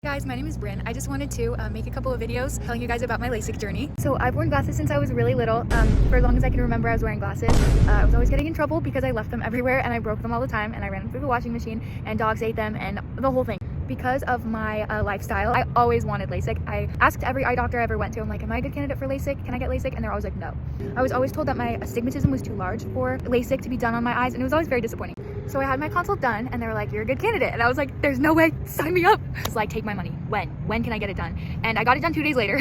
Guys, my name is Bryn. I just wanted to make a couple of videos telling you guys about my LASIK journey. So I've worn glasses since I was really little. For as long as I can remember, I was wearing glasses. I was always getting in trouble because I left them everywhere and I broke them all the time, and I ran them through the washing machine and dogs ate them and the whole thing. Because of my lifestyle, I always wanted LASIK. I asked every eye doctor I ever went to, I'm like, am I a good candidate for LASIK? Can I get LASIK? And they're always like, no. I was always told that my astigmatism was too large for LASIK to be done on my eyes, and it was always very disappointing. So I had my consult done and they were like, you're a good candidate. And I was like, there's no way, sign me up. It's like, take my money. When can I get it done? And I got it done 2 days later.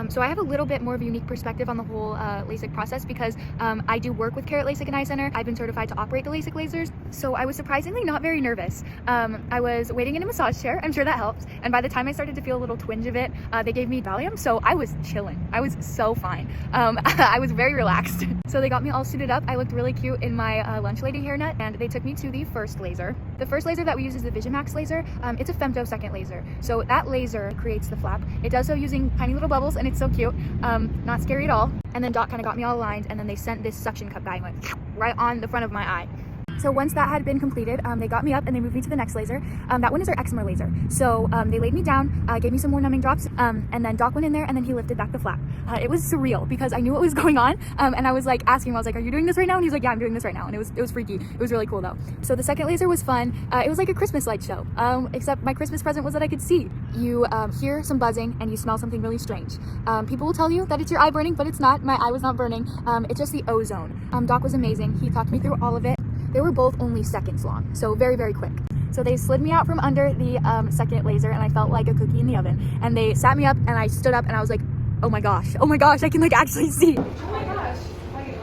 So I have a little bit more of a unique perspective on the whole LASIK process because I do work with Carrot LASIK and Eye Center. I've been certified to operate the LASIK lasers. So I was surprisingly not very nervous. I was waiting in a massage chair. I'm sure that helps. And by the time I started to feel a little twinge of it, they gave me Valium. So I was chilling. I was so fine. I was very relaxed. So they got me all suited up. I looked really cute in my lunch lady hairnet, and they took me to the first laser. The first laser that we use is the Vision Max laser. It's a femtosecond laser. So that laser creates the flap. It does so using tiny little bubbles, and it's so cute. Not scary at all. And then Doc kind of got me all aligned, and then they sent this suction cup guy and went right on the front of my eye. So once that had been completed, they got me up and they moved me to the next laser. That one is our eczema laser. So they laid me down, gave me some more numbing drops, and then Doc went in there and then he lifted back the flap. It was surreal because I knew what was going on, and I was like asking him, I was like, are you doing this right now? And he's like, yeah, I'm doing this right now. And it was freaky. It was really cool though. So the second laser was fun. It was like a Christmas light show, except my Christmas present was that I could see. You hear some buzzing and you smell something really strange. People will tell you that it's your eye burning, but it's not. My eye was not burning. It's just the ozone. Doc was amazing. He talked me through all of it. They were both only seconds long, so very, very quick. So they slid me out from under the second laser, and I felt like a cookie in the oven. And they sat me up, and I stood up, and I was like, oh my gosh, I can like actually see. Oh my gosh,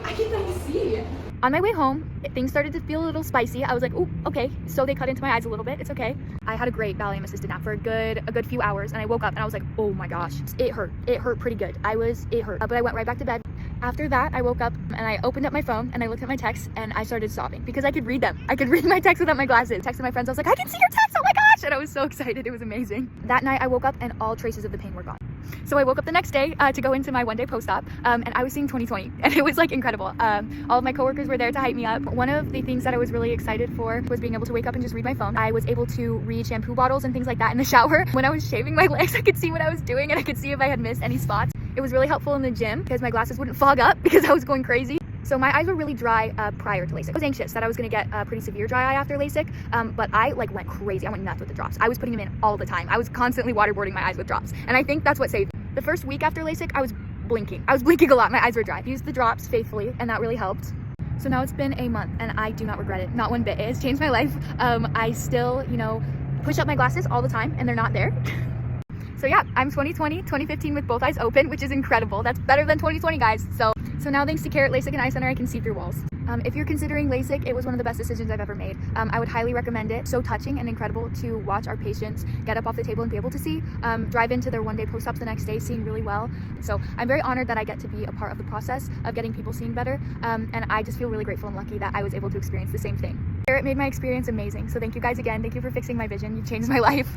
I can like see. On my way home, things started to feel a little spicy. I was like, oh, okay. So they cut into my eyes a little bit. It's okay. I had a great Valium assisted nap for a good few hours, and I woke up and I was like, oh my gosh, it hurt. It hurt pretty good. It hurt. But I went right back to bed. After that, I woke up and I opened up my phone and I looked at my texts and I started sobbing because I could read them. I could read my texts without my glasses. I texted my friends. I was like, I can see your text. Oh my gosh. And I was so excited. It was amazing. That night I woke up and all traces of the pain were gone. So I woke up the next day to go into my one-day post-op, and I was seeing 20/20, and it was like incredible. All of my coworkers were there to hype me up. One of the things that I was really excited for was being able to wake up and just read my phone. I was able to read shampoo bottles and things like that in the shower. When I was shaving my legs, I could see what I was doing, and I could see if I had missed any spots. It was really helpful in the gym because my glasses wouldn't fog up because I was going crazy. So my eyes were really dry prior to LASIK. I was anxious that I was going to get a pretty severe dry eye after LASIK, but I like went crazy. I went nuts with the drops. I was putting them in all the time. I was constantly waterboarding my eyes with drops, and I think that's what saved me. The first week after LASIK, I was blinking. I was blinking a lot. My eyes were dry. I used the drops faithfully, and that really helped. So now it's been a month, and I do not regret it. Not one bit. It has changed my life. I still, push up my glasses all the time, and they're not there. So yeah, I'm 2020, 2015 with both eyes open, which is incredible. That's better than 2020, guys. So now thanks to Carrot LASIK and Eye Center, I can see through walls. If you're considering LASIK, it was one of the best decisions I've ever made. I would highly recommend it. So touching and incredible to watch our patients get up off the table and be able to see, drive into their one-day post-ops the next day, seeing really well. So I'm very honored that I get to be a part of the process of getting people seeing better. And I just feel really grateful and lucky that I was able to experience the same thing. Carrot made my experience amazing. So thank you guys again. Thank you for fixing my vision. You changed my life.